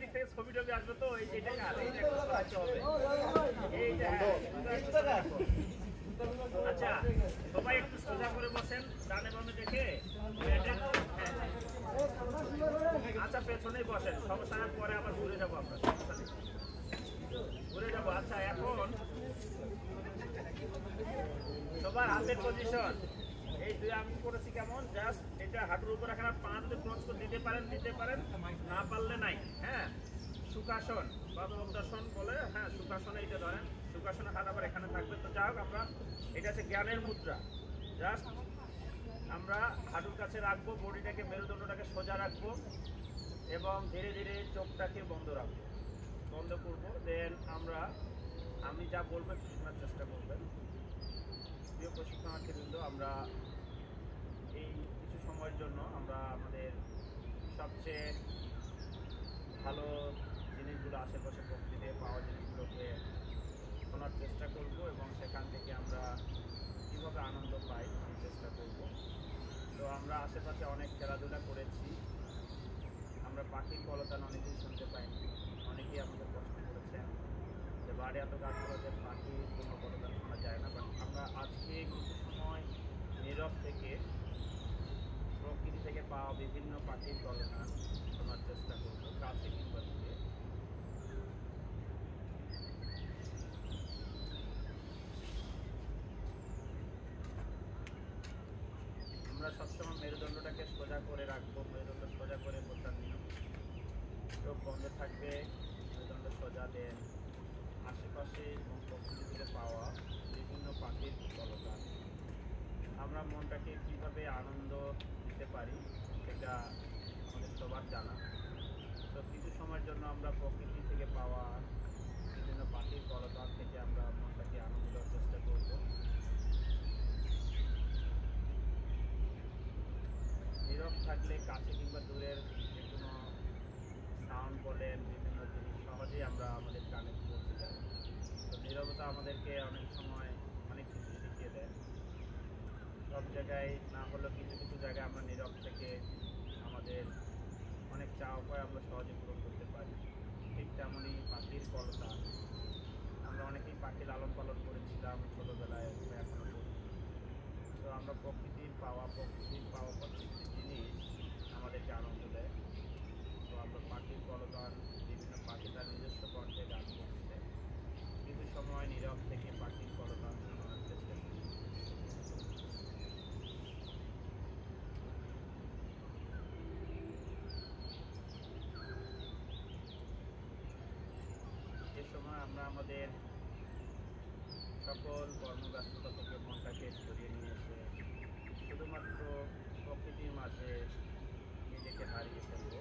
চারিদিক থেকে ছবি টবি আসবে তো এই যে আচ্ছা সবাই একটু সোজা করে বসেন ডানে বামে দেখে আচ্ছা পেছনেই বসেন সমস্যা না পরে আবার ঘুরে যাবো আমরা সমস্যা নেই ঘুরে যাবো আচ্ছা এখন সবার হাতের পজিশন এই দুই আঙ্গুল করেছি কেমন জাস্ট এটা হাঁটুর উপর এখানে পা যদি ক্রস করে দিতে পারেন না পারলে নাই হ্যাঁ সুখাসন বা পদ্মাসন বলে হ্যাঁ সুখাসনে এটা ধরেন সুখাসনে হাত আবার এখানে থাকবে তো যাই হোক আমরা এটা হচ্ছে জ্ঞানের মুদ্রা জাস্ট আমরা হাঁটুর কাছে রাখবো বডিটাকে মেরুদণ্ডটাকে সোজা রাখবো এবং ধীরে ধীরে চোখটাকে বন্ধ রাখবো বন্ধ করবো দেন আমি যা বলবো একটু শোনার চেষ্টা করবেন প্রিয় প্রশিক্ষণার্থীবৃন্দ আমরা এই কিছু সময়ের জন্য আমরা আমাদের সবচেয়ে ভালো জিনিসগুলো আশেপাশে প্রকৃতিতে পাওয়া জিনিসগুলোকে শোনার চেষ্টা করব এবং সেখান থেকে আমরা কীভাবে আনন্দ পাই সেই চেষ্টা করব তো আমরা আশেপাশে অনেক খেলাধুলা করেছি আমরা পাখির কলতান অনেকেই শুনতে পাইনি অনেকেই আমাদের প্রশ্ন করেছেন যে বাড়ি এত গাছগুলোতে পাখির কোনো কলতান শোনা যায় না বাট আমরা আজকে কিছু সময় নীরব থেকে প্রকৃতি থেকে পাওয়া বিভিন্ন পাখির কলতান শোনার চেষ্টা করব কাছে কিংবা দূরে আমরা সবসময় মেরুদণ্ডটাকে সোজা করে রাখবো মেরুদণ্ড সোজা করে বসার নিয়ম চোখ বন্ধ থাকবে মেরুদণ্ড সোজা দেন আশেপাশে এবং প্রকৃতি থেকে পাওয়া বিভিন্ন পাখির কলতান আমরা মনটাকে কীভাবে আনন্দ দিতে পারি সেটা আমাদের সবার জানা তো কিছু সময়ের জন্য আমরা প্রকৃতি থেকে পাওয়া বিভিন্ন পাখির কলতান থেকে আমরা মনটাকে আনন্দ দেওয়ার চেষ্টা করব নীরব থাকলে কাছে কিংবা দূরের যে কোনো সাউন্ড বলেন বিভিন্ন জিনিস সহজেই আমরা আমাদের কানে পৌঁছে যাই তো নীরবতা আমাদেরকে অনেক সময় অনেক কিছু শিখিয়ে দেয় সব জায়গায় না হলেও কিছু কিছু জায়গায় আমরা নীরব থেকে আমাদের অনেক চাওয়া পায় আমরা সহজে পূরণ করতে পারি ঠিক তেমনই পাখির কলতান আমরা অনেকেই পাখি লালন পালন করেছিলাম ছোটোবেলায় এখনও করি তো আমরা প্রকৃতির পাওয়া প্রত্যেকটি জিনিস আমাদেরকে আনন্দ দেয় তো আমরা পাখির কলতান বিভিন্ন পাখি তার নিজস্ব কণ্ঠে গান করছে কিছু সময় নীরব থেকে পাখির কলতান শোনার চেষ্টা করি এ সময় আমরা আমাদের সকল কর্মব্যস্ততা থেকে মনটাকে সরিয়ে নিয়ে এসে শুধুমাত্র প্রকৃতির মাঝে নিজেকে হারিয়ে ফেলব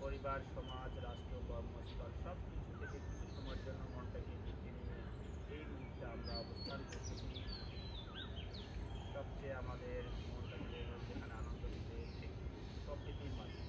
পরিবার সমাজ রাষ্ট্র কর্মস্থল সব কিছু থেকে কিছু সময়ের জন্য মনটাকে ঢেকে নিয়ে এই মুহূর্তে আমরা অবস্থান করতেছি সবচেয়ে আমাদের মনটাকে যেখানে আনন্দ দিতে ঠিক প্রকৃতির মাঝে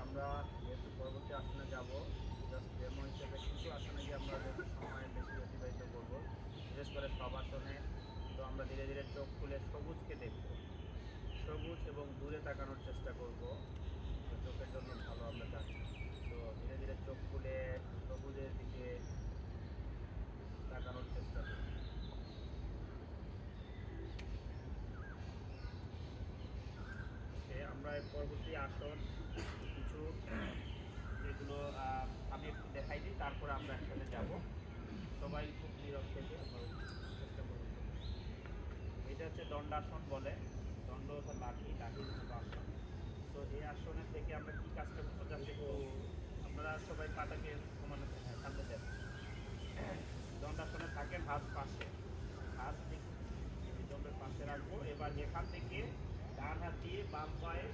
আমরা যেহেতু পরবর্তী আসনে যাব জাস্ট ডেমো হিসেবে কিছু আসনে গিয়ে আমরা যেহেতু সময় বেশি অতিবাহিত করবো বিশেষ করে সব আসনে তো আমরা ধীরে ধীরে চোখ খুলে সবুজকে দেখব সবুজ এবং দূরে তাকানোর চেষ্টা করব চোখের জন্য ভালো আমরা জানি তো ধীরে ধীরে চোখ খুলে সবুজের দিকে তাকানোর চেষ্টা করব আমরা পরবর্তী আসন কিছু যেগুলো আমি একটু দেখাই দিই তারপরে আমরা একসাথে যাব সবাই খুব নীরব থেকে আমরা চেষ্টা করব এটা হচ্ছে দণ্ডাসন বলে দণ্ড হচ্ছে লাঠি মতো আসন তো এই আসনের থেকে আমরা কী কাজটা করতে যাচ্ছি আপনারা সবাই পাটাকে সমানে সামনে দেন দণ্ডাসনে থাকেন হাত দিক দণ্ডের পাশে রাখবো এবার এখান থেকে ডান হাত দিয়ে বাম পায়ে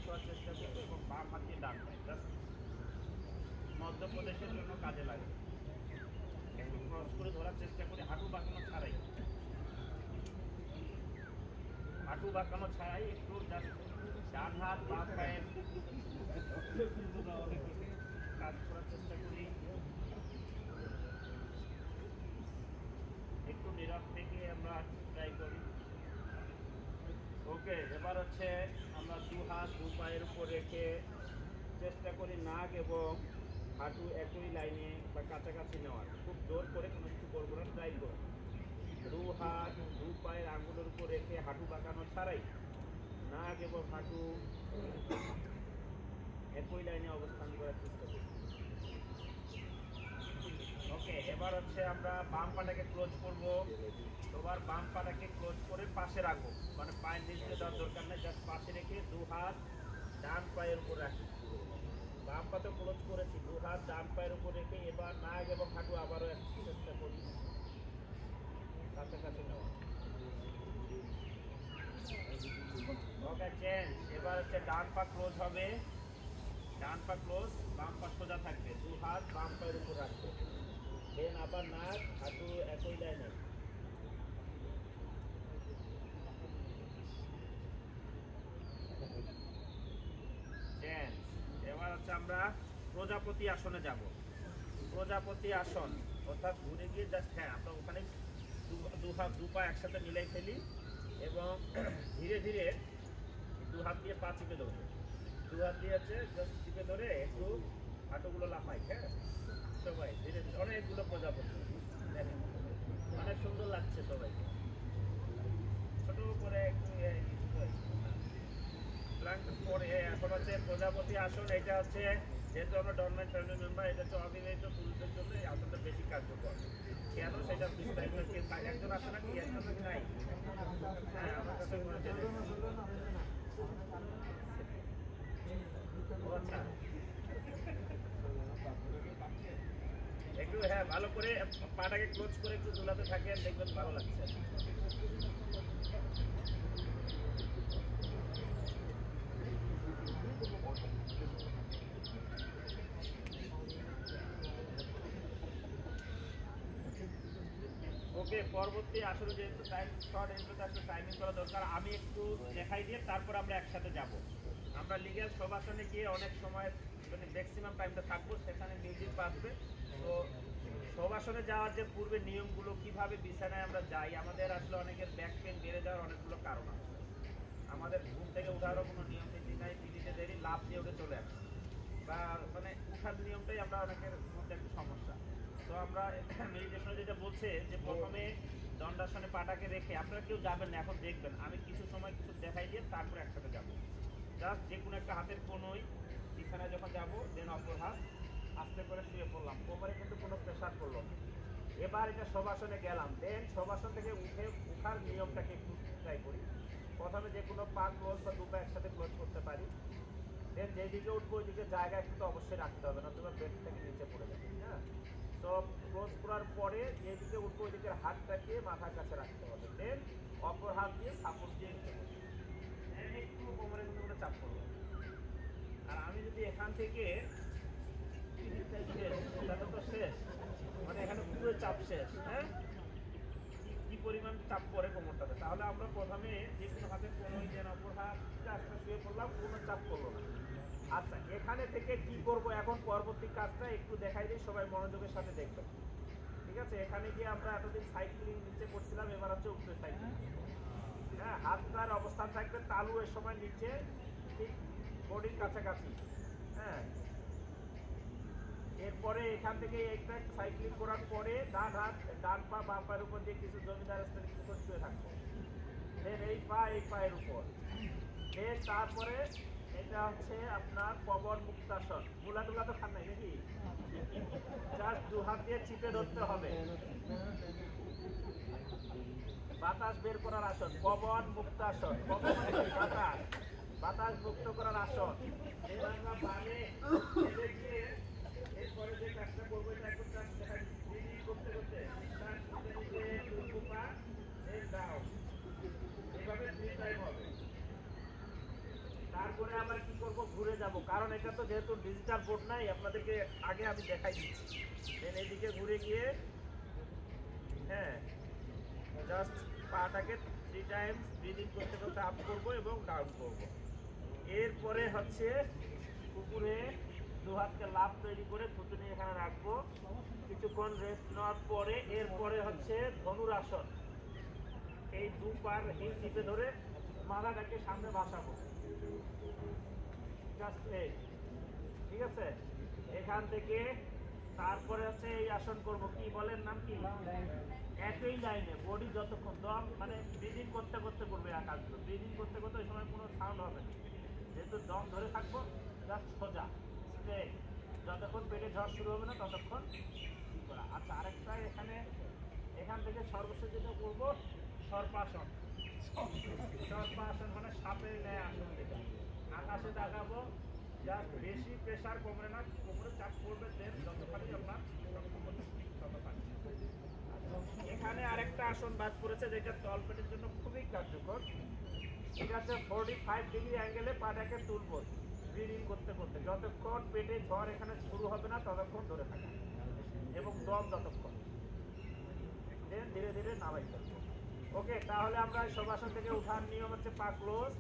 ছোঁয়ার চেষ্টা করবো এবং বাম হাত দিয়ে ডান পায়ে জাস্ট মধ্যপ্রদেশের জন্য কাজে লাগে একটু ক্রস করে ধরার চেষ্টা করি হাত হাঁটু বাঁকানো ছাড়াই একটু জাস্ট ডান হাত বাম পায়ের কাজ করার চেষ্টা করি। একটু নীরব থেকে আমরা ট্রাই করি। ওকে, এবার হচ্ছে আমরা দু হাত দু পায়ের উপর রেখে চেষ্টা করি নাক এবং হাঁটু একই লাইনে বা কাছাকাছি নেওয়ার। খুব জোর করে কোনো কিছু করবো না, ট্রাই করব। দু হাত দু পায়ের আঙুলের উপর রেখে হাঁটু বাঁকানো ছাড়াই নাক এবং হাঁটু একই লাইনে অবস্থান করার চেষ্টা করি। ওকে, এবার হচ্ছে আমরা বাম পাটাকে ক্লোজ করব। এবার বাম পাটাকে ক্লোজ করে পাশে রাখবো, মানে পায়ের নিচে দেওয়ার দরকার নেই, জাস্ট পাশে রেখে দু হাত ডান পায়ের উপর রাখি। বাম পাতে ক্লোজ করেছি, দু হাত ডান পায়ের উপর রেখে এবার নাক এবং হাঁটু আবারও একটু চেষ্টা করি কাছাকাছি নেওয়া। ওকে, চেঞ্জ। এবার হচ্ছে ডান পা ক্লোজ হবে, ডান পা ক্লোজ, বাম পা সোজা থাকবে, দু হাত বাম পায়ের উপর রাখবে। দেন আবার নাক হাঁটু একই লাইনে। চেঞ্জ। এবার হচ্ছে আমরা প্রজাপতি আসনে যাব। প্রজাপতি আসন অর্থাৎ ঘুরে গিয়ে জাস্ট, হ্যাঁ আমরা ওখানে দু হাত দু পা একসাথে মিলাই ফেলি এবং ধীরে ধীরে দু হাত দিয়ে পা চিপে ধরবো। দু হাত দিয়ে আছে জাস্ট চিপে ধরে একটু হাঁটুগুলো লাফাই। হ্যাঁ সবাই ধীরে ধীরে, অনেকগুলো প্রজাপতি দেখেন, অনেক সুন্দর লাগছে সবাইকে। ছোট করে একটু পরে এখন হচ্ছে প্রজাপতি আসন। এটা হচ্ছে যেহেতু আমরা ডরমেন্ট ফ্যামিলি মেম্বার, এটা হচ্ছে অবিবাহিত পুরুষদের জন্য এই আসনটা বেশি কার্যকর। কেন সেটা বিস্তারিত একজন আছে নাকি, একজন নাকি নাই? হ্যাঁ, আমার কাছে আচ্ছা, একটু হ্যাঁ ভালো করে পাটাকে ক্লোজ করে একটু ঝুলাতে থাকেন, দেখবেন ভালো লাগছে। ওকে, পরবর্তী আসলে যেহেতু টাইম শর্ট, এগুলোতে আসলে টাইমিং করা দরকার। আমি একটু দেখাই দিয়ে তারপর আমরা একসাথে যাব। আমরা লিগ্যাল শোভাসনে গিয়ে অনেক সময় মানে ম্যাক্সিমাম টাইমটা থাকবো, সেখানে মিউজিক বাজবে। তো শোভাসনে যাওয়ার যে পূর্বে নিয়মগুলো, কিভাবে বিছানায় আমরা যাই, আমাদের আসলে অনেকের ব্যাক পেন বেড়ে যাওয়ার অনেকগুলো কারণ আছে। আমাদের ঘুম থেকে উঠারও কোনো নিয়ম নীতি নাই, টিভিতে দেরি লাভ দিয়ে উঠে চলে আসে, বা মানে উঠার নিয়মটাই আমরা অনেকের মধ্যে একটা সমস্যা। তো আমরা মেডিটেশনে যেটা বলছে যে প্রথমে দণ্ডাসনে পাটাকে রেখে, আপনারা কেউ যাবেন না, এখন দেখবেন আমি কিছু সময় কিছু দেখাই দিয়ে তারপর একসাথে যাবো। জাস্ট যে কোনো একটা হাতের কোনোই বিছানায় যখন যাবো, দেন অপর হাত আস্তে করে শুয়ে পড়লাম, কোমরে কিন্তু কোনো প্রেশার পড়লো না। এবার এটা শবাসনে গেলাম, দেন শবাসন থেকে উঠার নিয়মটাকে একটু ট্রাই করি। প্রথমে যে কোনো পা ক্লোজ বা দু পা একসাথে ক্লোজ করতে পারি। দেন যেদিকে উঠবো ওই দিকে জায়গা কিন্তু অবশ্যই রাখতে হবে না, তোমার বেড থেকে নিচে পড়ে যাবে। হ্যাঁ, তো ক্লোজ করার পরে যেদিকে উঠবো ওই দিকের হাতটাকে মাথার কাছে রাখতে হবে। দেন অপর হাত দিয়ে সাপোর্ট দিয়ে নিতে হবে, একটু কোমরে কিন্তু কোনো চাপ করবো। আর আমি যদি এখান থেকে তো শেষ, মানে এখানে পুরো চাপ শেষ। হ্যাঁ, কি পরিমাণ চাপ পড়ে কোমরটাতে, তাহলে আমরা প্রথমে যে কোনো হাতে কোনো যেন অপর হাতটা আস্তে শুয়ে পড়লাম, কোনো চাপ পড়লো না। আচ্ছা, এখানে থেকে কি করব এখন, পরবর্তী কাজটা একটু দেখাই দিই, সবাই মনোযোগের সাথে দেখবেন। ঠিক আছে, এখানে গিয়ে আমরা এতদিন সাইক্লিং নিচে করছিলাম, এবার হচ্ছে উপরে সাইক্লিং। হ্যাঁ, হাতটার অবস্থান থাকবে তালু এর সময় নিচে, ঠিক বডির কাছাকাছি। হ্যাঁ, এরপরে এখান থেকে একটা সাইক্লিং করার পরে ডান হাত ডান পা বাম পায়ের উপর দিয়ে কিছু জমিদার স্থানে কিছু করে শুয়ে থাকবো। দেন এই পায়ের উপর, দেন তারপরে এটা হচ্ছে আপনার পবন মুক্তাসন। মুলা টুলা তো খান নাই নাকি, জাস্ট দু হাত দিয়ে চিপে ধরতে হবে, বাতাস বের করার আসন, পবন মুক্তাসন। পবন বাতাস, বাতাস মুক্ত করার আসন। আমরা বামে গিয়ে এরপরে যে কাজটা করবো, এটা একটু করতে করতে এভাবে 3 টাইম হবে। তারপরে আবার কি করব, ঘুরে যাব, কারণ এটা তো যেহেতু ডিজিটাল বোর্ড নাই, আপনাদেরকে আগে আমি দেখাই দিচ্ছি। দেন এদিকে ঘুরে গিয়ে, হ্যাঁ জাস্ট পা পাটাকে 3 টাইমস ব্রিদিং করতে করতে আপ করব এবং ডাউন করব। এরপরে হচ্ছে উপরে দু হাতকে লাফ তৈরি করে থুতনি এখানে রাখবো, কিছুক্ষণ রেস্ট নেওয়ার পরে এরপরে হচ্ছে ধনুরাসন। এই দু পার হিল টিপে ধরে মাথাটাকে সামনে ভাসাবো, জাস্ট এই, ঠিক আছে? এখান থেকে তারপরে হচ্ছে এই আসন করব, কি বলেন নাম কি? একই লাইনে বডি যতক্ষণ দম মানে ব্রিদিং করতে করতে করবে কাজগুলো, ব্রিদিং করতে করতে ওই সময় কোনো সাউন্ড হবে না, যেহেতু দম ধরে থাকবো জাস্ট সোজা স্ট্রেট, যতক্ষণ পেটে ঝড় শুরু হবে না ততক্ষণ করা। আচ্ছা, আরেকটা এখান থেকে সর্বশেষ যেটা করবো সর্পাসন। সর্পাসন মানে সাপের ন্যায় আসন থেকে আকাশে তাকাবো, জাস্ট বেশি প্রেশার কমবে না, কোমরে চাপ করবে, দেন যতখানি আপনার ততখানি। এখানে আরেকটা আসন বাদ পড়েছে যেটা তলপেটের জন্য খুবই কার্যকর। এটা হচ্ছে 45 ডিগ্রি অ্যাঙ্গেলে পাটাকে তুলবো ব্রিদিং করতে করতে, যতক্ষণ পেটে ঝড় এখানে শুরু হবে না ততক্ষণ ধরে থাকা এবং দম যতক্ষণ, দেন ধীরে ধীরে নামাই ফেলবো। ওকে, তাহলে আমরা শবাসন থেকে উঠার নিয়ম হচ্ছে পা ক্লোজ,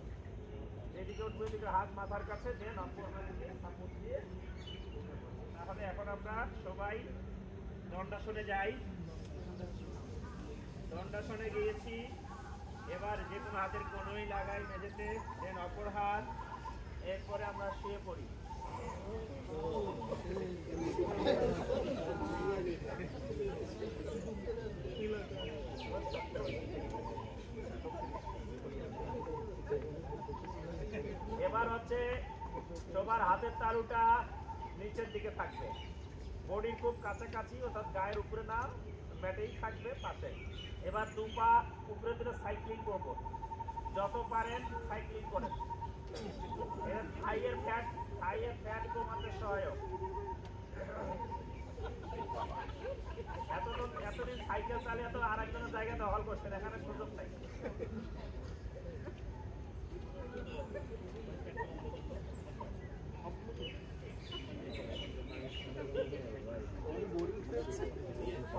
যেদিকে উঠবো এদিকে হাত মাথার কাছে, দেন অপরদিকে সাপোর্ট দিয়ে। তাহলে এখন আমরা সবাই দণ্ডাসনে যাই। দণ্ডাসনে গিয়েছি, এবার যে কোনো হাতের কোনোই লাগাই মেঝেতে, দেন অপর হাত, এরপরে আমরা শুয়ে পড়ি। এবার হচ্ছে সবার হাতের তালুটা নিচের দিকে থাকবে, বডির খুব কাছাকাছি, অর্থাৎ গায়ের উপরে না, ম্যাটেই থাকবে পাশে। এবার দু পা উপরে দিকে সাইক্লিং করব, যত পারেন সাইক্লিং করেন। থাইয়ের ফ্যাট কমাতে সহায়ক। এতদিন সাইকেল চালিয়ে তো আর একজনের জায়গা দখল করছেন, এখানে সুযোগ নাই।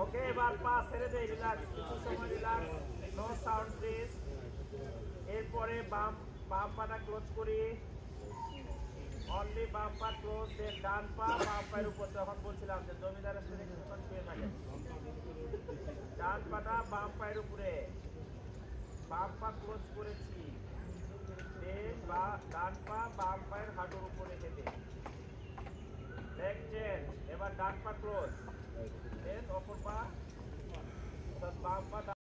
ওকে, এবার পা ছেড়ে দেই, রিল্যাক্স, কিছু সময় রিল্যাক্স, নো সাউন্ড প্লিজ। এরপরে বাম পাটা ক্লোজ করি, অনলি বাম পা ক্লোজ, দেন ডান পা বাম পায়ের উপর, যখন বলছিলাম যে জমিদারের সাথে কিছুক্ষণ শুয়ে থাকে, ডান পাটা বাম পায়ের উপরে, বাম পা ক্লোজ করেছি, দেন ডান পা বাম পায়ের হাঁটুর উপরে হেঁটে লেগ চেঞ্জ। এবার ডান পা ক্লোজ, দেন অপর পা, বাম পা